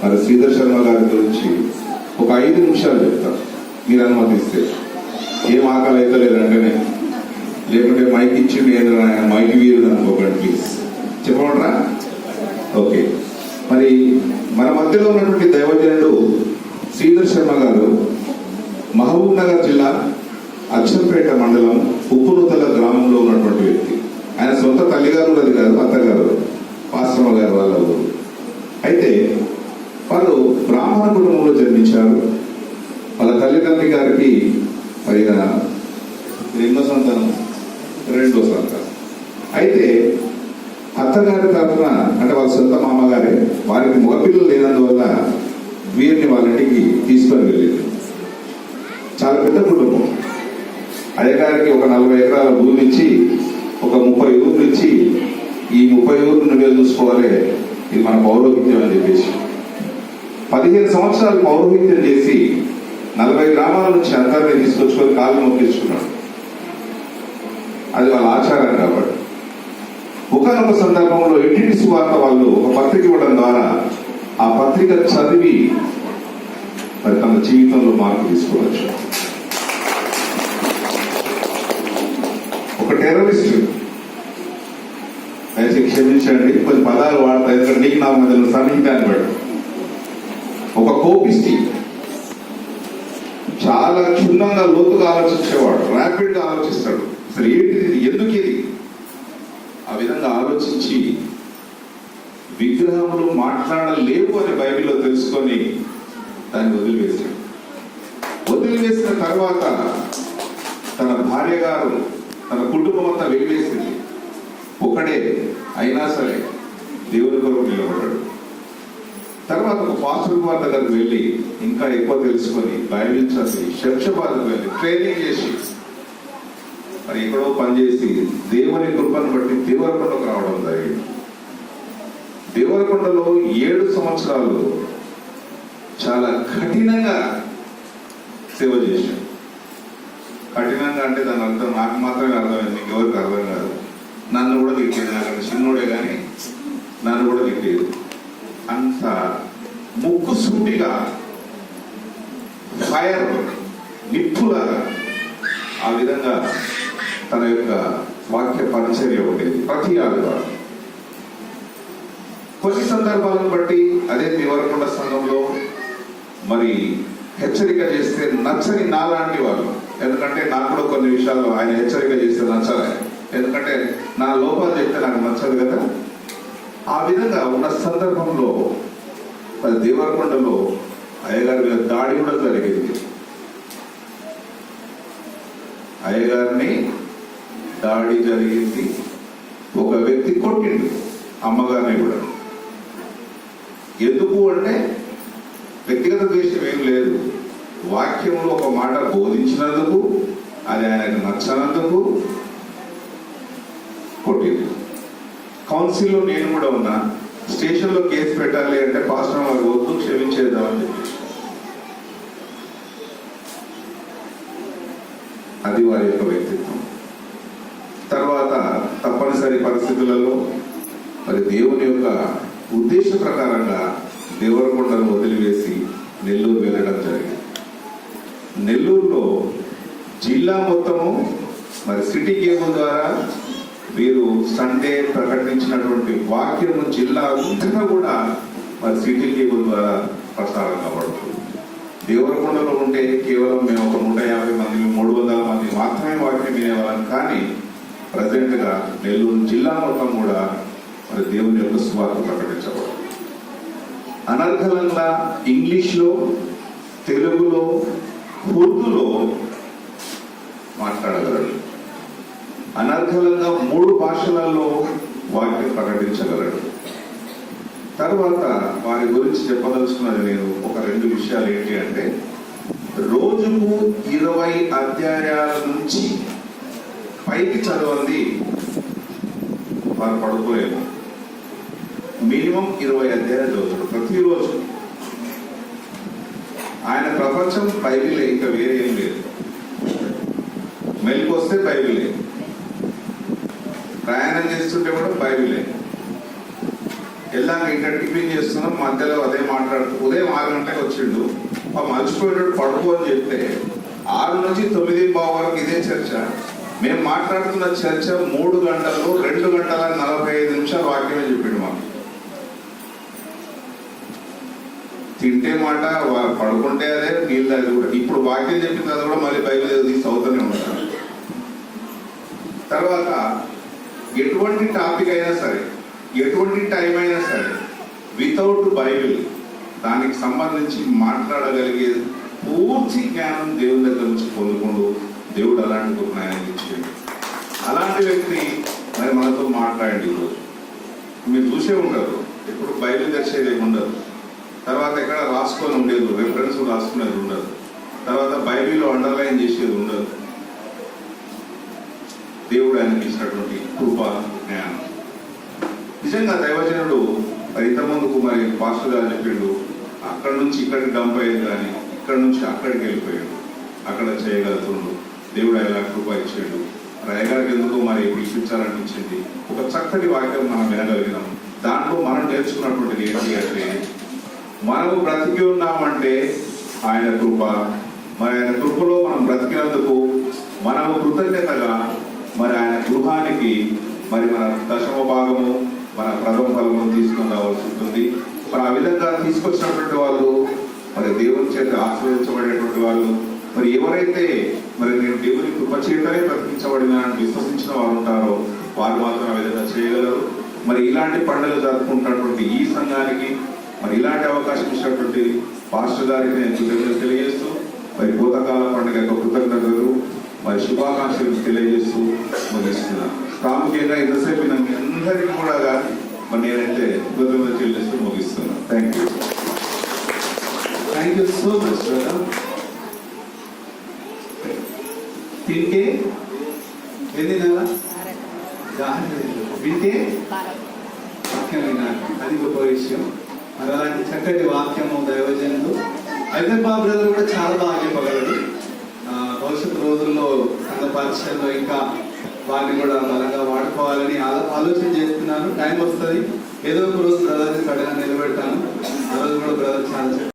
మరి శ్రీధర్ శర్మ గారి గురించి ఒక 5 నిమిషాలు చెప్తాను, మీరు అనుమతిస్తే. ఏం ఆకలి అయితే లేదంటేనే, లేకుంటే మైక్ ఇచ్చి నేను ఆయన మైక్ వీరుడు అనుకోకండి ప్లీజ్. చెప్పమంటారా? ఓకే. మరి మన మధ్యలో ఉన్నటువంటి దైవజనుడు శ్రీధర్ శర్మ గారు మహబూబ్ నగర్ జిల్లా అచ్చంపేట మండలం ఉప్పునూతల గ్రామంలో ఉన్నటువంటి వ్యక్తి. ఆయన సొంత తల్లిగారు ఉన్నది కాదు, అత్తగారు పాస్టమ్మ గారు వాళ్ళ ఊరు. అయితే వాళ్ళు బ్రాహ్మణ కుటుంబంలో జన్మించారు. వాళ్ళ తల్లిదండ్రి గారికి పైగా రెండో సంతానం. అయితే అత్తగారి తరఫున అంటే వాళ్ళ సొంత మామగారే, వారికి మగపిల్లలు లేనందువల్ల వీరిని వాళ్ళ ఇంటికి తీసుకొని వెళ్ళింది. చాలా పెద్ద కుటుంబం. అయ్యగారికి ఒక 40 ఎకరాల భూమి ఇచ్చి ఒక 30 ఊర్లు ఇచ్చి, ఈ 30 ఊర్లు నువ్వే చూసుకోవాలి, ఇది మన పౌరోహిత్యం అని చెప్పేసి 15 సంవత్సరాలు పౌరోహిత్యం చేసి 40 గ్రామాల నుంచి అందరినీ తీసుకొచ్చుకొని కాళ్ళు మొక్కించుకున్నాడు. అది వాళ్ళ ఆచారం కాబట్టి. ఒకనొక సందర్భంలో ఇంటింటి సువార్త వాళ్ళు ఒక పత్రిక ఇవ్వడం ద్వారా ఆ పత్రిక చదివి మరి తన జీవితంలో మార్పు తీసుకోవచ్చు. ఒక టెర్రరిస్ట్, దయచేసి క్షమించండి కొన్ని పదాలు వాడతాయి, ఎందుకంటే నీకు నా మధ్యలో సన్నిహితాన్ని బట్టి. ఒక కోపిస్టి, చాలా క్షుణ్ణంగా లోతుగా ఆలోచించేవాడు, ర్యాపిడ్ గా ఆలోచిస్తాడు. అసలు ఏంటిది, ఎందుకు ఇది, ఆ విధంగా ఆలోచించి విగ్రహములు మాట్లాడలేవు అని బైబిల్లో తెలుసుకొని దాన్ని వదిలివేశాడు. వదిలివేసిన తర్వాత తన భార్య గారు, తన కుటుంబం అంతా వెలివేసింది. ఒకడే అయినా సరే దేవుని కొరకు నిలబడ్డాడు. తర్వాత ఒక పాస్టర్ గారి దగ్గరకు వెళ్ళి ఇంకా ఎక్కువ తెలుసుకొని బైబిల్ చదివి శంషాబాద్కు వెళ్ళి ట్రైనింగ్ చేసి మరి ఎక్కడో పనిచేసి దేవుని కృపను బట్టి దేవరకొండకు రావడం జరిగింది. దేవరకొండలో 7 సంవత్సరాలు చాలా కఠినంగా సేవ చేశాడు. కఠినంగా అంటే దాని అర్థం నాకు మాత్రమే అర్థమైంది, మీకు ఎవరికి అర్థం కాదు. నన్ను కూడా తిట్టేది, నాకు చిన్నోడే కానీ నన్ను కూడా తిట్టేది. అంత ముక్కు సూటిగా ఫైర్ నిప్పులాగా ఆ విధంగా తన యొక్క వాక్య పరిచర్య ఉండేది ప్రతి ఆదివారం. కొన్ని సందర్భాలను బట్టి అదే దేవరకొండ సంఘంలో మరి హెచ్చరిక చేస్తే నచ్చని నాలాంటి వాళ్ళు, ఎందుకంటే నాకు కూడా కొన్ని విషయాల్లో ఆయన హెచ్చరిక చేస్తే నచ్చలే, ఎందుకంటే నా లోపాలు చెప్తే నాకు నచ్చదు కదా. ఆ విధంగా ఉన్న సందర్భంలో మరి దేవరకొండలో అయ్యగారి మీద దాడి కూడా జరిగింది. అయ్యగారిని దాడి జరిగింది. ఒక వ్యక్తి కొట్టిండు అమ్మగారిని కూడా. ఎందుకు అంటే వ్యక్తిగత ద్వేషం ఏం లేదు, వాక్యంలో ఒక మాట బోధించినందుకు, అది ఆయనకు నచ్చనందుకు కొట్టింది. కౌన్సిల్లో నేను కూడా ఉన్నా. స్టేషన్లో కేసు పెట్టాలి అంటే పాస్టర్ వారు వద్దు, క్షమించేద్దామని చెప్పేసి అది వారి యొక్క వ్యక్తిత్వం. తర్వాత తప్పనిసరి పరిస్థితులలో మరి దేవుని యొక్క ఉద్దేశ ప్రకారంగా దేవరకొండను వదిలివేసి నెల్లూరు వెళ్ళడం జరిగింది. నెల్లూరులో జిల్లా మొత్తము మరి సిటీ కేబుల్ ద్వారా వీరు సండే ప్రకటించినటువంటి వాక్యము జిల్లా అంతటా కూడా మరి సిటీ కేబుల్ ద్వారా ప్రసారం కాబడుతుంది. దేవరకొండలో ఉంటే కేవలం మేము ఒక 150 మంది 300 మంది మాత్రమే వాక్యం వినేవాళ్ళం. కానీ ప్రజెంట్ గా నెల్లూరు జిల్లా మొత్తం కూడా మరి దేవుని యొక్క సువార్త ప్రకటించబడుతుంది. అనర్గళంగా ఇంగ్లీష్లో, తెలుగులో, ఉర్దూలో మాట్లాడగలడు. అనర్గళంగా 3 భాషలలో వాక్యం ప్రకటించగలడు. తర్వాత వారి గురించి చెప్పదలుచుకున్నది నేను ఒక 2 విషయాలు. ఏంటి అంటే రోజుకు 20 అధ్యాయాల నుంచి పైకి చదవండి వారు పడుకోలేము. మినిమం 20 అధ్యాయాలు చదువుతాడు ప్రతిరోజు. ఆయన ప్రపంచం బైబిలే, ఇంకా వేరే ఏం లేదు. మెల్లికి వస్తే బైబిలే, ప్రయాణం చేస్తుంటే కూడా బైబిలే, వెళ్ళాక ఇంటర్ టిఫిన్ చేస్తున్నాం, మధ్యలో అదే మాట్లాడుతూ ఉదయం 6 గంటలకు వచ్చిండు, మర్చిపోయేటప్పుడు పడుకో అని చెప్తే 6 నుంచి 9:15 వరకు ఇదే చర్చ. మేము మాట్లాడుతున్న చర్చ 3 గంటల్లో 2 గంటల 45 నిమిషాలు వాక్యమే చెప్పిండు మాకు. తింటే మాట, పడుకుంటే అదే, నీళ్ళు అది కూడా. ఇప్పుడు వాక్యం చెప్పిన తర్వాత కూడా మళ్ళీ బైబిల్ తీసి చదువుతూనే ఉంటారు. తర్వాత ఎటువంటి టాపిక్ అయినా సరే, ఎటువంటి టైం అయినా సరే, వితౌట్ బైబిల్ దానికి సంబంధించి మాట్లాడగలిగే పూర్తి జ్ఞానం దేవుని దగ్గర నుంచి పొందుకుంటూ దేవుడు అలాంటి జ్ఞానం ఇచ్చేయండి. అలాంటి వ్యక్తి మరి మనతో మాట్లాడండి. ఈరోజు మీరు చూసే ఉంటారు, ఎప్పుడు బైబిల్ తెచ్చేది ఉండదు, తర్వాత ఎక్కడ రాసుకొని ఉండేది, రెఫరెన్స్ రాసుకునేది ఉండదు, తర్వాత బైబిల్లో అండర్లైన్ చేసేది ఉండదు. దేవుడు ఆయనకి ఇచ్చినటువంటి కృప, జ్ఞానం. నిజంగా దైవజనుడు మరి ఇంతకుముందుకు మరి పాస్టర్ గారు చెప్పిండు, అక్కడ నుంచి ఇక్కడికి డంప్ అయ్యేది కానీ ఇక్కడ నుంచి అక్కడికి వెళ్ళిపోయాడు, అక్కడ చేయగలుగుతుండు. దేవుడు ఆయన కృప ఇచ్చాడు. మరి అయ్యగారికి ఎందుకు మరి పిలిపించాలనిపించింది. ఒక చక్కటి వాక్యం మనం వినగలిగినాం. దాంట్లో మనం నేర్చుకున్నటువంటిది ఏంటి అంటే, మనము బ్రతికి ఉన్నామంటే ఆయన కృప. మరి ఆయన కృపలో మనం బ్రతికినందుకు మనము కృతజ్ఞతగా మరి ఆయన గృహానికి మరి మన 10వ భాగము, మన ప్రథమ ఫలము తీసుకొని రావాల్సి ఉంటుంది. మరి ఆ విధంగా తీసుకొచ్చినటువంటి వాళ్ళు మరి దేవుని చేత ఆశీర్వదించబడేటువంటి వాళ్ళు, మరి ఎవరైతే మరి నేను దేవుని కృప చేతనే బ్రతికించబడిన విశ్వసించిన వారు ఉంటారో వారు మాత్రం ఆ విధంగా చేయగలరు. మరి ఇలాంటి పండుగలు జరుపుకుంటున్నటువంటి ఈ సంఘానికి మరి ఇలాంటి అవకాశం ఇచ్చినటువంటి పాస్టర్ గారికి నేను కృతజ్ఞతలు తెలియజేస్తూ, మరి భూతకాల పండుగ యొక్క కృతజ్ఞతలు మరి శుభాకాంక్షలు తెలియజేస్తూ ముగిస్తున్నాను. ప్రాముఖ్యంగా ఇంతసేపు నాకు అందరికీ కూడా మరి నేనైతే కృతజ్ఞతలు చెల్లిస్తూ ముగిస్తున్నాను. Thank you so much brother. తింటే ఎన్ని నెల వింటే వాక్యం వినాలి, అది గొప్ప విషయం. మరి అలాంటి చక్కటి వాక్యము దైవజనుడు అయితే బాబు బ్రదర్ కూడా చాలా బాగా చెప్పగలడు. భవిష్యత్తు రోజుల్లో సంఘ పరిచయంలో ఇంకా వారిని కూడా బలంగా వాడుకోవాలని ఆలోచన చేస్తున్నాను. టైం వస్తుంది, ఏదో ఒక రోజు బ్రదర్ని కడగా నిలబెడతాను. ఆ రోజు కూడా బ్రదర్ చాలా